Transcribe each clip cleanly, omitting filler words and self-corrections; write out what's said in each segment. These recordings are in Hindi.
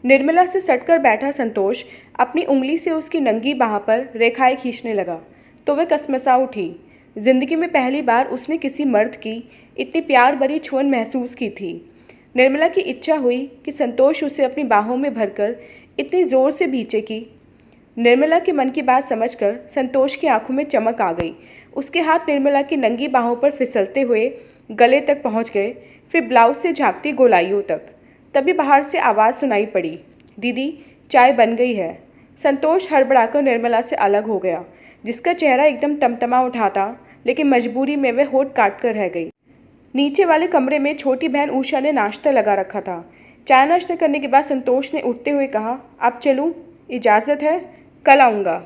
निर्मला से सटकर बैठा संतोष अपनी उंगली से उसकी नंगी बाह पर रेखाएं खींचने लगा तो वह कसमसा उठी। जिंदगी में पहली बार उसने किसी मर्द की इतनी प्यार भरी छुअन महसूस की थी। निर्मला की इच्छा हुई कि संतोष उसे अपनी बाहों में भरकर इतनी जोर से भींचे कि निर्मला के मन की बात समझकर संतोष की आंखों में चमक आ गई। उसके हाथ निर्मला की नंगी बाहों पर फिसलते हुए गले तक पहुंच गए, फिर ब्लाउज से झांकती गोलाइयों तक। तभी बाहर से आवाज़ सुनाई पड़ी, दीदी चाय बन गई है। संतोष हड़बड़ाकर निर्मला से अलग हो गया, जिसका चेहरा एकदम तमतमा उठा था, लेकिन मजबूरी में वह होठ काट कर रह गई। नीचे वाले कमरे में छोटी बहन उषा ने नाश्ता लगा रखा था। चाय नाश्ता करने के बाद संतोष ने उठते हुए कहा, अब चलूँ? इजाज़त है? कल आऊँगा,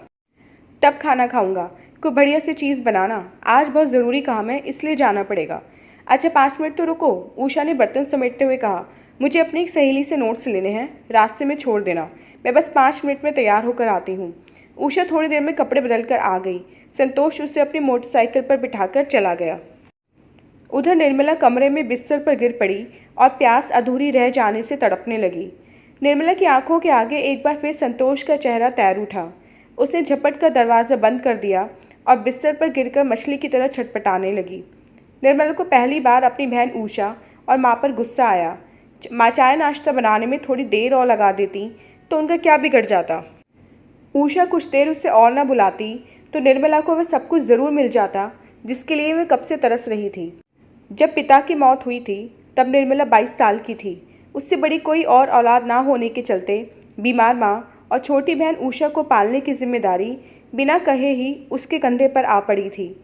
तब खाना खाऊँगा। कोई बढ़िया सी चीज़ बनाना, आज बहुत ज़रूरी काम है इसलिए जाना पड़ेगा। अच्छा 5 मिनट तो रुको, उषा ने बर्तन समेटते हुए कहा। मुझे अपनी एक सहेली से नोट्स लेने हैं, रास्ते में छोड़ देना, मैं बस 5 मिनट में तैयार होकर आती हूँ। उषा थोड़ी देर में कपड़े बदल कर आ गई। संतोष उसे अपनी मोटरसाइकिल पर बिठाकर चला गया। उधर निर्मला कमरे में बिस्तर पर गिर पड़ी और प्यास अधूरी रह जाने से तड़पने लगी। निर्मला की आंखों के आगे एक बार फिर संतोष का चेहरा तैर उठा। उसने झपट कर दरवाज़ा बंद कर दिया और बिस्तर पर गिरकर मछली की तरह छटपटाने लगी। निर्मला को पहली बार अपनी बहन उषा और माँ पर गुस्सा आया। माँ चाय नाश्ता बनाने में थोड़ी देर और लगा देती तो उनका क्या बिगड़ जाता। उषा कुछ देर उसे और न बुलाती तो निर्मला को वह सब कुछ ज़रूर मिल जाता जिसके लिए वह कब से तरस रही थी। जब पिता की मौत हुई थी तब निर्मला 22 साल की थी। उससे बड़ी कोई और औलाद ना होने के चलते बीमार माँ और छोटी बहन उषा को पालने की जिम्मेदारी बिना कहे ही उसके कंधे पर आ पड़ी थी।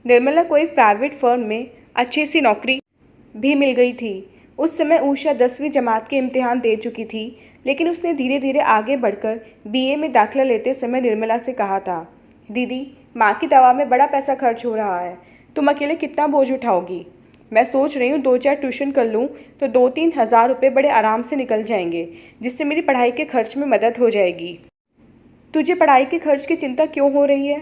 निर्मला को एक प्राइवेट फर्म में अच्छी सी नौकरी भी मिल गई थी। उस समय उषा 10वीं जमात के इम्तिहान दे चुकी थी, लेकिन उसने धीरे धीरे आगे बढ़कर बीए में दाखिला लेते समय निर्मला से कहा था, दीदी माँ की दवा में बड़ा पैसा खर्च हो रहा है, तुम अकेले कितना बोझ उठाओगी? मैं सोच रही हूँ 2-4 ट्यूशन कर लूँ तो 2-3 हज़ार रुपये बड़े आराम से निकल जाएंगे, जिससे मेरी पढ़ाई के खर्च में मदद हो जाएगी। तुझे पढ़ाई के खर्च की चिंता क्यों हो रही है?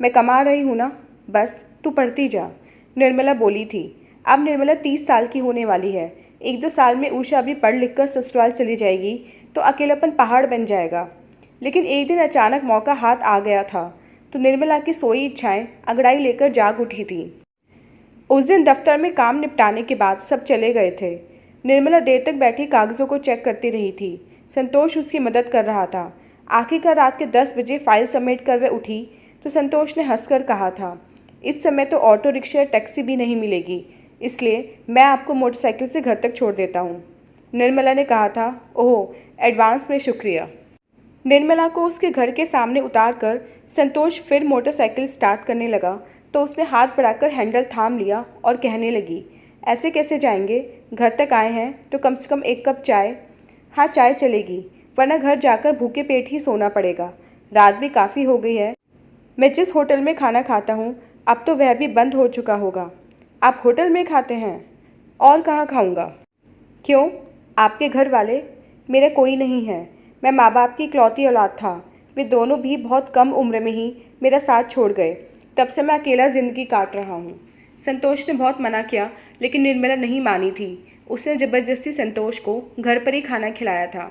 मैं कमा रही हूँ ना, बस तू पढ़ती जा, निर्मला बोली थी। अब निर्मला 30 साल की होने वाली है। 1-2 साल में उषा भी पढ़ लिख कर ससुराल चली जाएगी तो अकेलापन पहाड़ बन जाएगा। लेकिन एक दिन अचानक मौका हाथ आ गया था तो निर्मला की सोई इच्छाएं अंगड़ाई लेकर जाग उठी थी। उस दिन दफ्तर में काम निपटाने के बाद सब चले गए थे। निर्मला देर तक बैठी कागज़ों को चेक करती रही थी। संतोष उसकी मदद कर रहा था। आखिरकार रात के 10 बजे फाइल समेट कर वह उठी तो संतोष ने हंसकर कहा था, इस समय तो ऑटो रिक्शा या टैक्सी भी नहीं मिलेगी, इसलिए मैं आपको मोटरसाइकिल से घर तक छोड़ देता हूँ। निर्मला ने कहा था, ओह एडवांस में शुक्रिया। निर्मला को उसके घर के सामने उतार कर संतोष फिर मोटरसाइकिल स्टार्ट करने लगा तो उसने हाथ बढ़ाकर हैंडल थाम लिया और कहने लगी, ऐसे कैसे जाएंगे? घर तक आए हैं तो कम से कम 1 कप चाय। हाँ चाय चलेगी, वरना घर जाकर भूखे पेट ही सोना पड़ेगा। रात भी काफ़ी हो गई है। मैं जिस होटल में खाना खाता हूँ अब तो वह भी बंद हो चुका होगा। आप होटल में खाते हैं? और कहाँ खाऊँगा? क्यों, आपके घर वाले? मेरा कोई नहीं है। मैं माँ बाप की इकलौती औलाद था। वे दोनों भी बहुत कम उम्र में ही मेरा साथ छोड़ गए। तब से मैं अकेला ज़िंदगी काट रहा हूँ। संतोष ने बहुत मना किया लेकिन निर्मला नहीं मानी थी। उसने ज़बरदस्ती संतोष को घर पर ही खाना खिलाया था।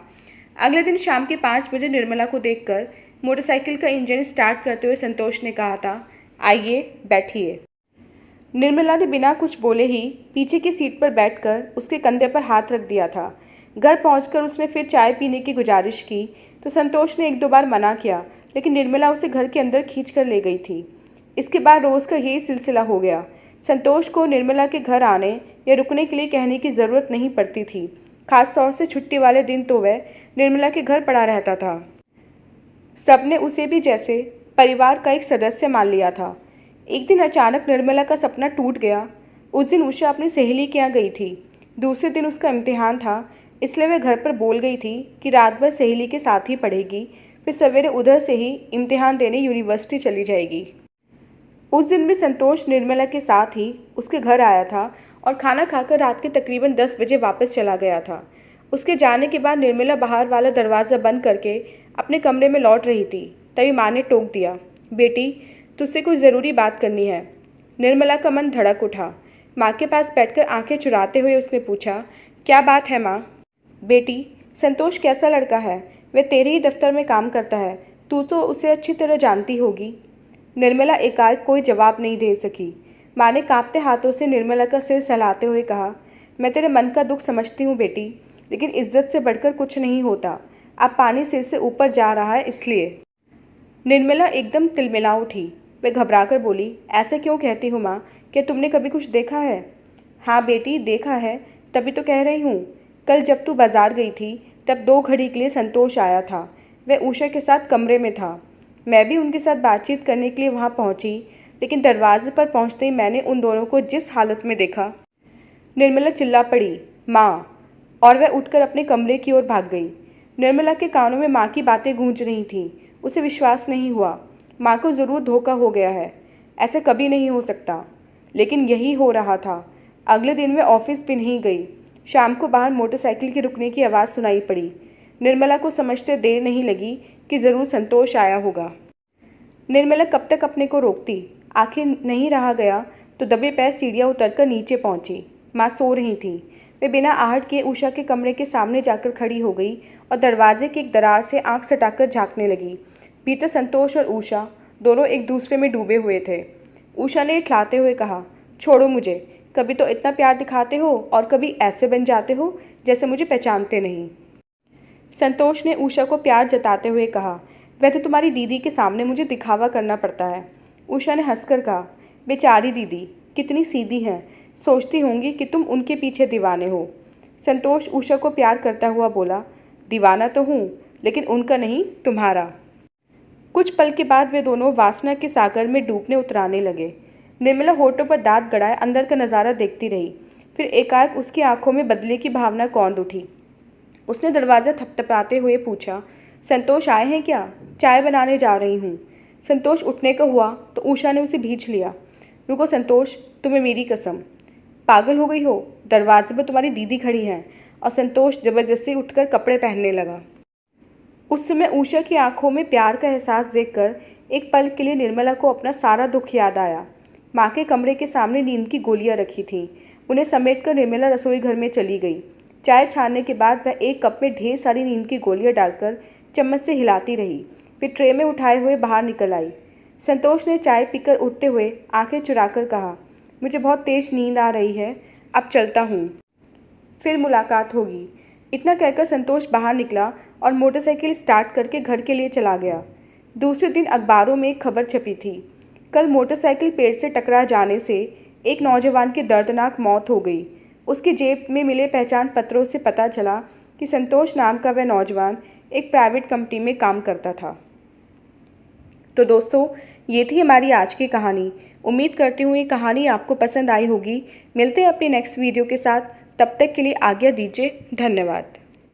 अगले दिन शाम के 5 बजे निर्मला को देखकर मोटरसाइकिल का इंजन स्टार्ट करते हुए संतोष ने कहा था, आइए बैठिए। निर्मला ने बिना कुछ बोले ही पीछे की सीट पर बैठकर उसके कंधे पर हाथ रख दिया था। घर पहुंचकर उसने फिर चाय पीने की गुजारिश की तो संतोष ने 1-2 बार मना किया, लेकिन निर्मला उसे घर के अंदर खींच कर ले गई थी। इसके बाद रोज़ का यही सिलसिला हो गया। संतोष को निर्मला के घर आने या रुकने के लिए कहने की ज़रूरत नहीं पड़ती थी। खास तौर से छुट्टी वाले दिन तो वह निर्मला के घर पड़ा रहता था। सबने उसे भी जैसे परिवार का एक सदस्य मान लिया था। एक दिन अचानक निर्मला का सपना टूट गया। उस दिन उषा अपनी सहेली के यहाँ गई थी। दूसरे दिन उसका इम्तिहान था, इसलिए वह घर पर बोल गई थी कि रात भर सहेली के साथ ही पढ़ेगी, फिर सवेरे उधर से ही इम्तिहान देने यूनिवर्सिटी चली जाएगी। उस दिन भी संतोष निर्मला के साथ ही उसके घर आया था और खाना खाकर रात के तकरीबन 10 बजे वापस चला गया था। उसके जाने के बाद निर्मला बाहर वाला दरवाज़ा बंद करके अपने कमरे में लौट रही थी, तभी माँ ने टोक दिया, बेटी तुझसे कुछ ज़रूरी बात करनी है। निर्मला का मन धड़क उठा। माँ के पास बैठकर आंखें चुराते हुए उसने पूछा, क्या बात है माँ? बेटी, संतोष कैसा लड़का है? वह तेरे ही दफ्तर में काम करता है, तू तो उसे अच्छी तरह जानती होगी। निर्मला एकाएक कोई जवाब नहीं दे सकी। माँ ने कांपते हाथों से निर्मला का सिर सहलाते हुए कहा, मैं तेरे मन का दुख समझती हूँ बेटी, लेकिन इज्जत से बढ़कर कुछ नहीं होता। अब पानी सिर से ऊपर जा रहा है इसलिए। निर्मला एकदम तिलमिला उठी। वह घबराकर बोली, ऐसे क्यों कहती हूँ माँ? क्या तुमने कभी कुछ देखा है? हाँ बेटी, देखा है, तभी तो कह रही हूँ। कल जब तू बाजार गई थी तब 2 घड़ी के लिए संतोष आया था। वह उषा के साथ कमरे में था। मैं भी उनके साथ बातचीत करने के लिए वहाँ पहुँची, लेकिन दरवाजे पर पहुँचते ही मैंने उन दोनों को जिस हालत में देखा। निर्मला चिल्ला पड़ी, माँ, और वह उठकर अपने कमरे की ओर भाग गई। निर्मला के कानों में माँ की बातें गूंज रही थीं। उसे विश्वास नहीं हुआ। माँ को ज़रूर धोखा हो गया है, ऐसा कभी नहीं हो सकता। लेकिन यही हो रहा था। अगले दिन वह ऑफिस भी नहीं गई। शाम को बाहर मोटरसाइकिल के रुकने की आवाज़ सुनाई पड़ी। निर्मला को समझते देर नहीं लगी कि ज़रूर संतोष आया होगा। निर्मला कब तक अपने को रोकती? आखिर नहीं रहा गया तो दबे पैर सीढ़ियाँ उतरकर नीचे पहुंची। माँ सो रही थी। वे बिना आहट किए उषा के कमरे के सामने जाकर खड़ी हो गई और दरवाजे की एक दरार से आंख सटाकर झांकने लगी। भीतर संतोष और उषा दोनों एक दूसरे में डूबे हुए थे। उषा ने इठलाते हुए कहा, छोड़ो मुझे, कभी तो इतना प्यार दिखाते हो और कभी ऐसे बन जाते हो जैसे मुझे पहचानते नहीं। संतोष ने उषा को प्यार जताते हुए कहा, वह तो तुम्हारी दीदी के सामने मुझे दिखावा करना पड़ता है। उषा ने हंसकर कहा, बेचारी दीदी कितनी सीधी हैं, सोचती होंगी कि तुम उनके पीछे दीवाने हो। संतोष उषा को प्यार करता हुआ बोला, दीवाना तो हूँ, लेकिन उनका नहीं, तुम्हारा। कुछ पल के बाद वे दोनों वासना के सागर में डूबने उतराने लगे। निर्मला होठों पर दांत गड़ाए अंदर का नज़ारा देखती रही। फिर एकाएक उसकी आंखों में बदले की भावना कौंध उठी। उसने दरवाज़ा थपथपाते हुए पूछा, संतोष आए हैं क्या? चाय बनाने जा रही हूँ। संतोष उठने को हुआ तो उषा ने उसे भींच लिया। रुको संतोष, तुम्हें मेरी कसम। पागल हो गई हो? दरवाजे पर तुम्हारी दीदी खड़ी हैं। और संतोष जबरदस्ती उठकर कपड़े पहनने लगा। उस समय उषा की आंखों में प्यार का एहसास देखकर एक पल के लिए निर्मला को अपना सारा दुख याद आया। माँ के कमरे के सामने नींद की गोलियां रखी थीं। उन्हें समेटकर निर्मला रसोई घर में चली गई। चाय छानने के बाद वह एक कप में ढेर सारी नींद की गोलियां डालकर चम्मच से हिलाती रही। फिर ट्रे में उठाए हुए बाहर निकल आई। संतोष ने चाय पीकर उठते हुए आंखें चुराकर कहा, मुझे बहुत तेज नींद आ रही है, अब चलता हूँ, फिर मुलाकात होगी। इतना कहकर संतोष बाहर निकला और मोटरसाइकिल स्टार्ट करके घर के लिए चला गया। दूसरे दिन अखबारों में एक खबर छपी थी, कल मोटरसाइकिल पेड़ से टकरा जाने से एक नौजवान की दर्दनाक मौत हो गई। उसकी जेब में मिले पहचान पत्रों से पता चला कि संतोष नाम का वह नौजवान एक प्राइवेट कंपनी में काम करता था। तो दोस्तों, ये थी हमारी आज की कहानी। उम्मीद करती हूँ ये कहानी आपको पसंद आई होगी। मिलते हैं अपनी नेक्स्ट वीडियो के साथ, तब तक के लिए आज्ञा दीजिए। धन्यवाद।